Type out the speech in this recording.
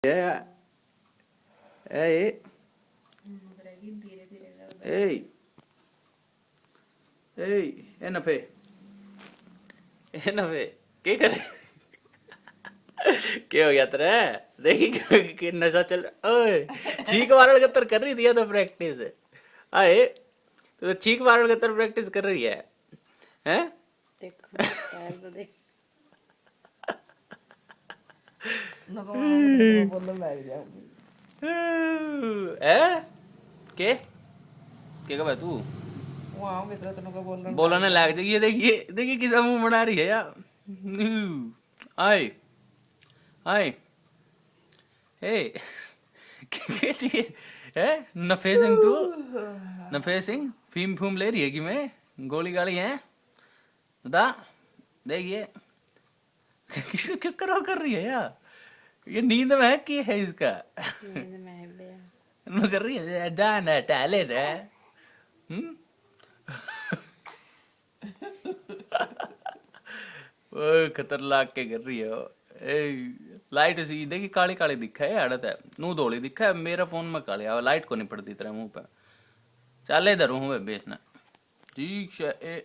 है ए ए ए नफे क्या कर रहे क्या हो गया तेरा देखी कि नशा चल ओए चीख वारण गत्तर कर रही थी तो प्रैक्टिस आए तो चीख वारण गत्तर प्रैक्टिस कर रही है हैं देख ए के का तू बोलने लग जाइए देखिए देखिए किसा मुंह बना रही है यार आए आए हे क्या चाहिए है नफे सिंह तू नफे सिंह फीम फूम ले रही है कि मैं गोली गाली है बता देखिए किसी क्यों करो कर रही है यार ये नींद में है कि है इसका कर रही है जाना टाले ना ओए खतरनाक के कर रही है लाइट सी देखी काली काली दिखा है आड़त है नू धोली दिखा है मेरा फोन में काली लाइट को नहीं पड़ती तेरे मुंह पे चल इधर हूँ बेचना ठीक है